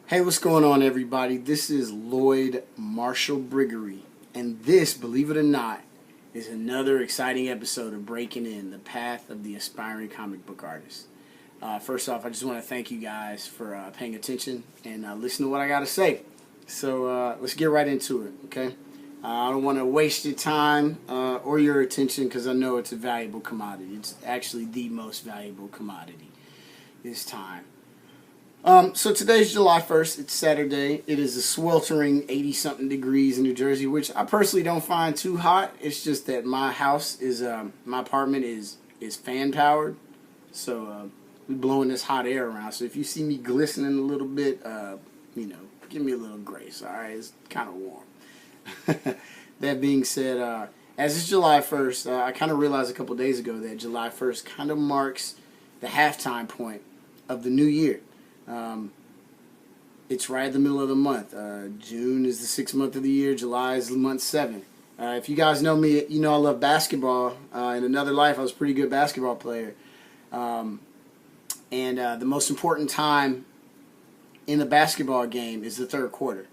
Hey, what's going on, everybody? This is Lloyd Marshall Briggery, and this, believe it or not, is another exciting episode of Breaking In, the path of the aspiring comic book artist. First off, I just want to thank you guys for paying attention and listening to what I got to say. So let's get right into it, okay? I don't want to waste your time or your attention because I know it's a valuable commodity. It's actually the most valuable commodity is time. So today's July 1st. It's Saturday. It is a sweltering 80-something degrees in New Jersey, which I personally don't find too hot. It's just that my house is, my apartment is fan powered. So we're blowing this hot air around. So if you see me glistening a little bit, give me a little grace, all right? It's kind of warm. That being said, as it's July 1st, I kind of realized a couple days ago that July 1st kind of marks the halftime point of the new year. It's right at the middle of the month. June is the 6th month of the year. July is month 7. If you guys know me, you know I love basketball. In another life, I was a pretty good basketball player. And the most important time in the basketball game is the third quarter.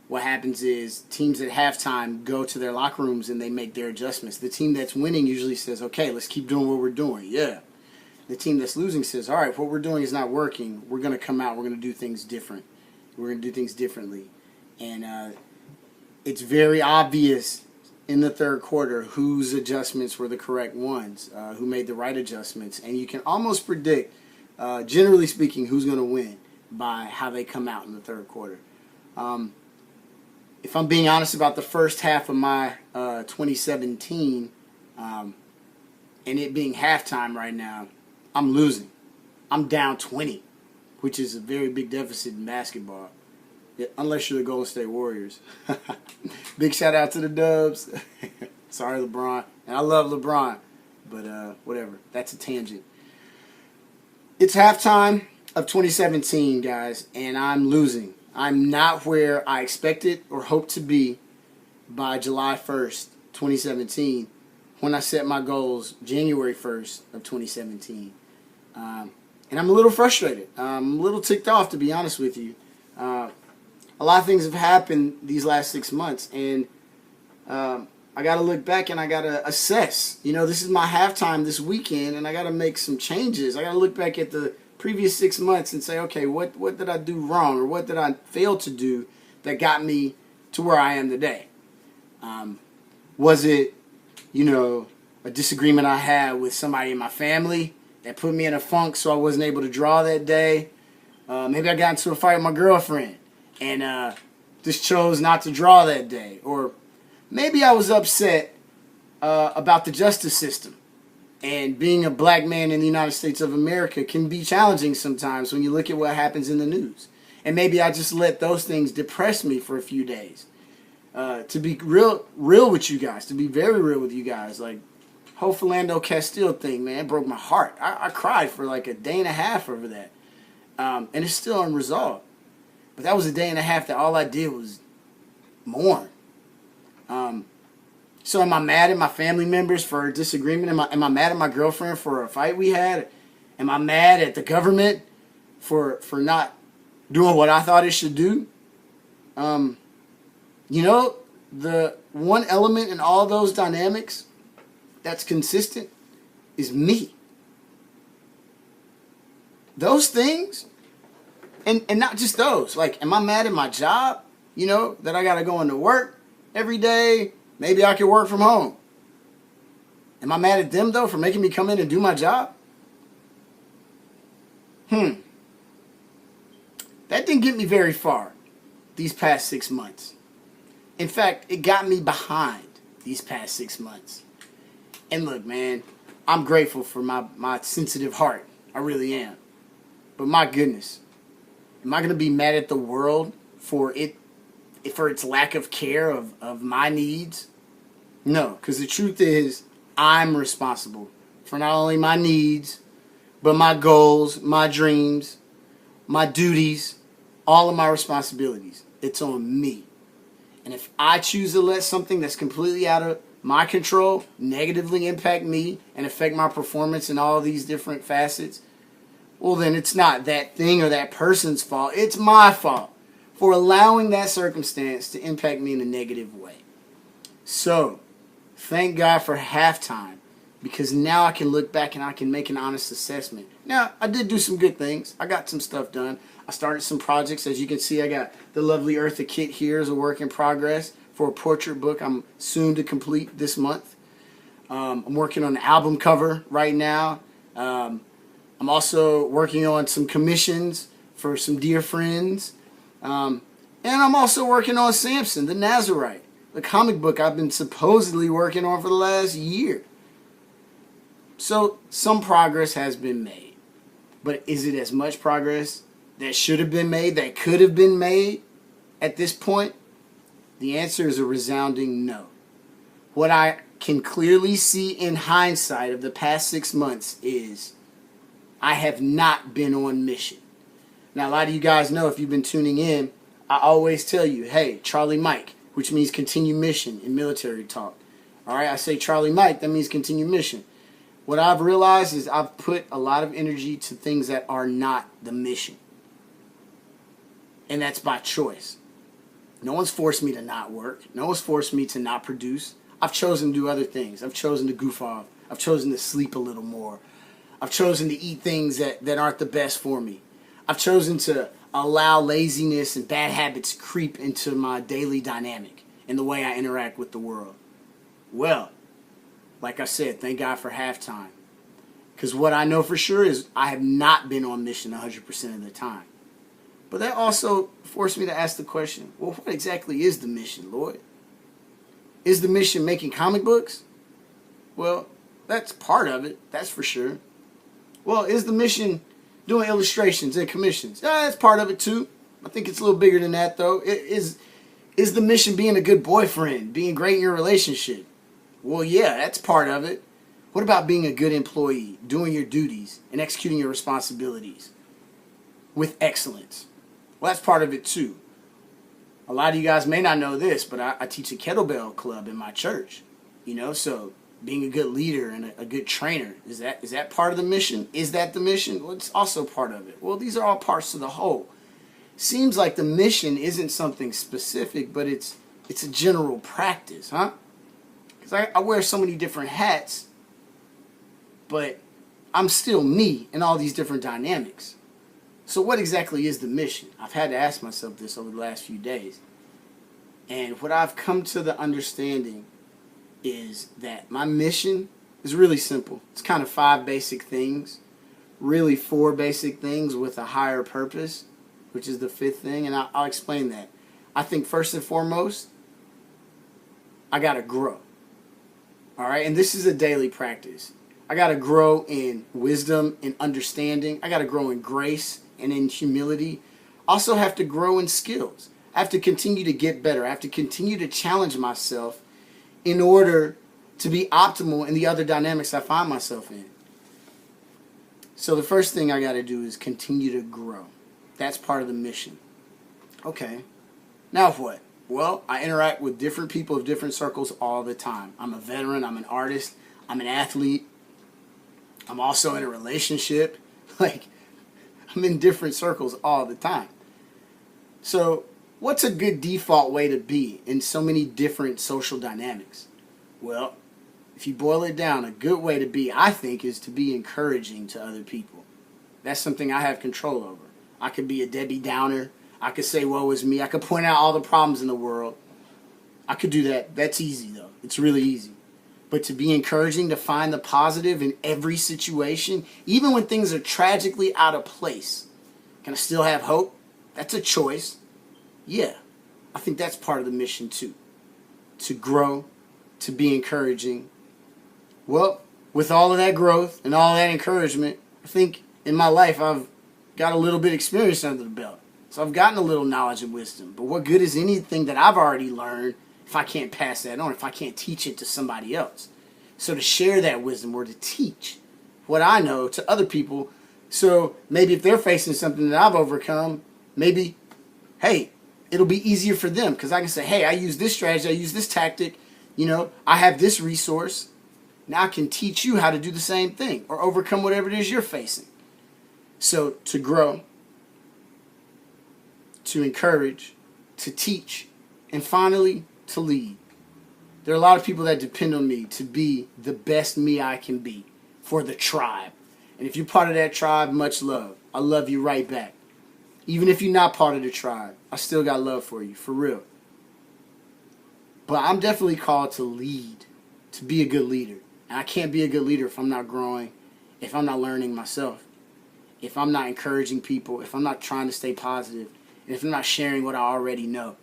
What happens is teams at halftime go to their locker rooms and they make their adjustments. The team that's winning usually says, okay, let's keep doing what we're doing. Yeah. The team that's losing says, all right, what we're doing is not working. We're going to come out. We're going to do things different. We're going to do things differently. And it's very obvious in the third quarter whose adjustments were the correct ones, who made the right adjustments. And you can almost predict, generally speaking, who's going to win by how they come out in the third quarter. If I'm being honest about the first half of my 2017, and it being halftime right now, I'm losing. I'm down 20, which is a very big deficit in basketball. Yeah, unless you're the Golden State Warriors. Big shout out to the Dubs. Sorry, LeBron. And I love LeBron. But whatever. That's a tangent. It's halftime of 2017, guys, and I'm losing. I'm not where I expected or hoped to be by July 1st, 2017, when I set my goals January 1st of 2017. And I'm a little frustrated. I'm a little ticked off, to be honest with you. A lot of things have happened these last 6 months, and I got to look back and I got to assess. You know, this is my halftime this weekend, and I got to make some changes. I got to look back at the previous 6 months and say, okay, what did I do wrong, or what did I fail to do that got me to where I am today? Was it, a disagreement I had with somebody in my family that put me in a funk so I wasn't able to draw that day? Maybe I got into a fight with my girlfriend and just chose not to draw that day. Or maybe I was upset about the justice system. And being a black man in the United States of America can be challenging sometimes when you look at what happens in the news. And maybe I just let those things depress me for a few days. To be real with you guys, to be very real with you guys, like, whole Philando Castile thing, man, it broke my heart. I cried for like a day and a half over that. And it's still unresolved. But that was a day and a half that all I did was mourn. So am I mad at my family members for a disagreement? Am I mad at my girlfriend for a fight we had? Am I mad at the government for not doing what I thought it should do? The one element in all those dynamics that's consistent is me. Those things, and not just those. Like, am I mad at my job? That I got to go into work every day? Maybe I could work from home. Am I mad at them, though, for making me come in and do my job? That didn't get me very far these past 6 months. In fact, it got me behind these past 6 months. And look, man, I'm grateful for my sensitive heart. I really am. But my goodness, am I going to be mad at the world for its lack of care of my needs? No, because the truth is, I'm responsible for not only my needs, but my goals, my dreams, my duties, all of my responsibilities. It's on me. And if I choose to let something that's completely out of my control negatively impact me and affect my performance in all these different facets, well, then it's not that thing or that person's fault. It's my fault for allowing that circumstance to impact me in a negative way. So, thank God for halftime, because now I can look back and I can make an honest assessment. Now, I did do some good things. I got some stuff done. I started some projects. As you can see, I got the lovely Eartha kit here as a work in progress for a portrait book I'm soon to complete this month. I'm working on an album cover right now. I'm also working on some commissions for some dear friends. And I'm also working on Samson, the Nazarite, the comic book I've been supposedly working on for the last year. So some progress has been made. But is it as much progress that should have been made, that could have been made at this point? The answer is a resounding no. What I can clearly see in hindsight of the past 6 months is I have not been on mission. Now, a lot of you guys know, if you've been tuning in, I always tell you, hey, Charlie Mike, which means continue mission in military talk. All right, I say Charlie Mike, that means continue mission. What I've realized is I've put a lot of energy to things that are not the mission. And that's by choice. No one's forced me to not work. No one's forced me to not produce. I've chosen to do other things. I've chosen to goof off. I've chosen to sleep a little more. I've chosen to eat things that aren't the best for me. I've chosen to allow laziness and bad habits creep into my daily dynamic and the way I interact with the world. Well, like I said, thank God for halftime. Because what I know for sure is I have not been on mission 100% of the time. But that also forced me to ask the question, well, what exactly is the mission, Lloyd? Is the mission making comic books? Well, that's part of it, that's for sure. Well, is the mission doing illustrations and commissions? Yeah, that's part of it too. I think it's a little bigger than that, though. Is the mission being a good boyfriend, being great in your relationship? Well, yeah, that's part of it. What about being a good employee, doing your duties, and executing your responsibilities with excellence? Well, that's part of it too. A lot of you guys may not know this, but I teach a kettlebell club in my church. So being a good leader and a good trainer, is that part of the mission? Is that the mission? Well, it's also part of it. Well, these are all parts of the whole. Seems like the mission isn't something specific, but it's a general practice, huh? Because I wear so many different hats, but I'm still me in all these different dynamics. So what exactly is the mission? I've had to ask myself this over the last few days. And what I've come to the understanding is that my mission is really simple. It's kind of 5 basic things, really 4 basic things with a higher purpose, which is the 5th thing, and I'll explain that. I think first and foremost, I got to grow. All right, and this is a daily practice. I got to grow in wisdom and understanding. I got to grow in grace and in humility. I also have to grow in skills. I have to continue to get better. I have to continue to challenge myself in order to be optimal in the other dynamics I find myself in. So the first thing I got to do is continue to grow. That's part of the mission. Okay, now what? Well, I interact with different people of different circles all the time. I'm a veteran, I'm an artist, I'm an athlete. I'm also in a relationship. I'm in different circles all the time. So, what's a good default way to be in so many different social dynamics? Well, if you boil it down, a good way to be, I think, is to be encouraging to other people. That's something I have control over. I could be a Debbie Downer. I could say, woe is me. I could point out all the problems in the world. I could do that. That's easy, though. It's really easy. But to be encouraging, to find the positive in every situation, even when things are tragically out of place, can I still have hope? That's a choice. Yeah, I think that's part of the mission too. To grow, to be encouraging. Well, with all of that growth and all that encouragement, I think in my life I've got a little bit of experience under the belt. So I've gotten a little knowledge and wisdom. But what good is anything that I've already learned if I can't pass that on, if I can't teach it to somebody else? So to share that wisdom or to teach what I know to other people, so maybe if they're facing something that I've overcome, maybe, hey, it'll be easier for them because I can say, hey, I use this strategy, I use this tactic, I have this resource. Now I can teach you how to do the same thing or overcome whatever it is you're facing. So to grow, to encourage, to teach, and finally to lead. There are a lot of people that depend on me to be the best me I can be for the tribe. And if you're part of that tribe, much love. I love you right back. Even if you're not part of the tribe, I still got love for you, for real. But I'm definitely called to lead, to be a good leader. And I can't be a good leader if I'm not growing, if I'm not learning myself, if I'm not encouraging people, if I'm not trying to stay positive, and if I'm not sharing what I already know.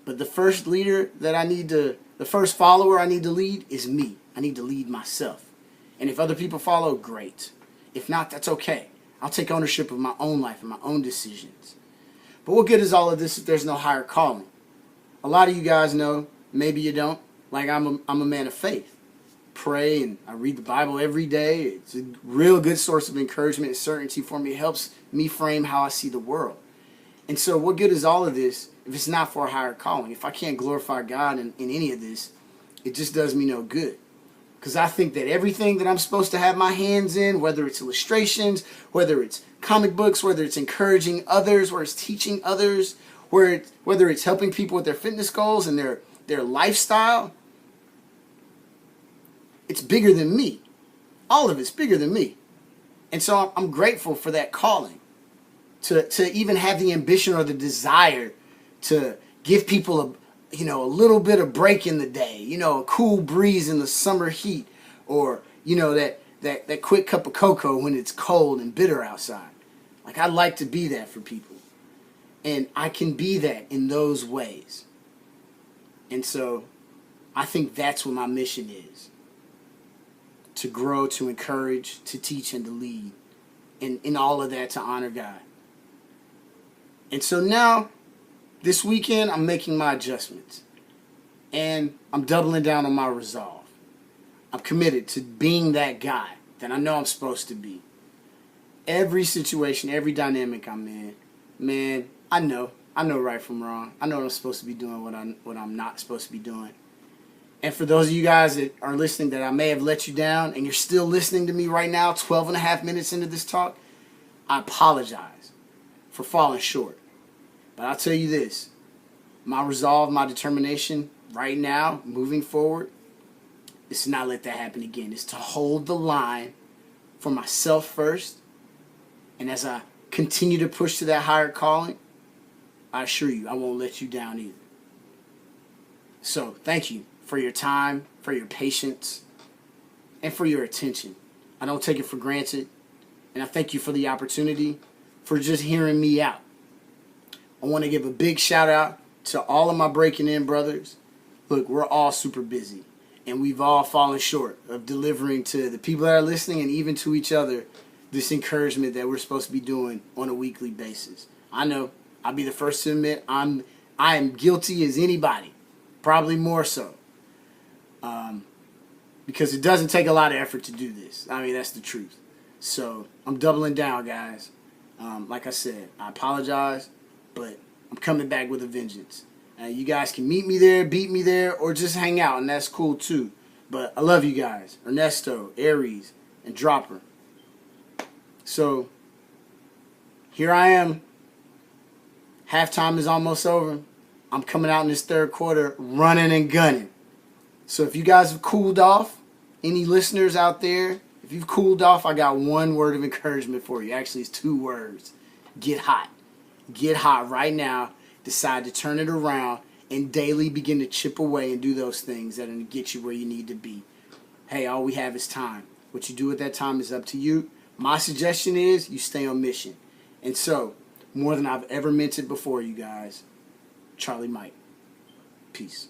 But the first leader that the first follower I need to lead is me. I need to lead myself. And if other people follow, great. If not, that's okay. I'll take ownership of my own life and my own decisions. But what good is all of this if there's no higher calling? A lot of you guys know, maybe you don't, like I'm a man of faith. Pray and I read the Bible every day. It's a real good source of encouragement and certainty for me. It helps me frame how I see the world. And so what good is all of this if it's not for a higher calling? If I can't glorify God in any of this, it just does me no good. Because I think that everything that I'm supposed to have my hands in, whether it's illustrations, whether it's comic books, whether it's encouraging others, whether it's teaching others, whether it's helping people with their fitness goals and their lifestyle, it's bigger than me. All of it's bigger than me. And so I'm grateful for that calling. To even have the ambition or the desire to give people a little bit of break in the day, a cool breeze in the summer heat, or that quick cup of cocoa when it's cold and bitter outside. Like, I'd like to be that for people, and I can be that in those ways. And so I think that's what my mission is: to grow, to encourage, to teach, and to lead, and in all of that to honor God. And so now, this weekend, I'm making my adjustments. And I'm doubling down on my resolve. I'm committed to being that guy that I know I'm supposed to be. Every situation, every dynamic I'm in, man, I know right from wrong. I know I'm supposed to be doing what I'm not supposed to be doing. And for those of you guys that are listening that I may have let you down, and you're still listening to me right now, 12 and a half minutes into this talk, I apologize for falling short. But I'll tell you this, my resolve, my determination right now, moving forward, is to not let that happen again. It's to hold the line for myself first. And as I continue to push to that higher calling, I assure you, I won't let you down either. So thank you for your time, for your patience, and for your attention. I don't take it for granted. And I thank you for the opportunity for just hearing me out. I want to give a big shout out to all of my Breaking In brothers. Look, we're all super busy, and we've all fallen short of delivering to the people that are listening and even to each other this encouragement that we're supposed to be doing on a weekly basis. I know, I'll be the first to admit I am guilty as anybody, probably more so, because it doesn't take a lot of effort to do this. I mean, that's the truth. So I'm doubling down, guys. Like I said, I apologize, but I'm coming back with a vengeance. You guys can meet me there, beat me there, or just hang out, and that's cool too. But I love you guys. Ernesto, Aries, and Dropper. So, here I am. Halftime is almost over. I'm coming out in this third quarter running and gunning. So if you guys have cooled off, any listeners out there, if you've cooled off, I got one word of encouragement for you. Actually, it's 2 words. Get hot. Get hot right now. Decide to turn it around and daily begin to chip away and do those things that are going to get you where you need to be. Hey, all we have is time. What you do with that time is up to you. My suggestion is you stay on mission. And so, more than I've ever meant it before, you guys, Charlie Mike. Peace.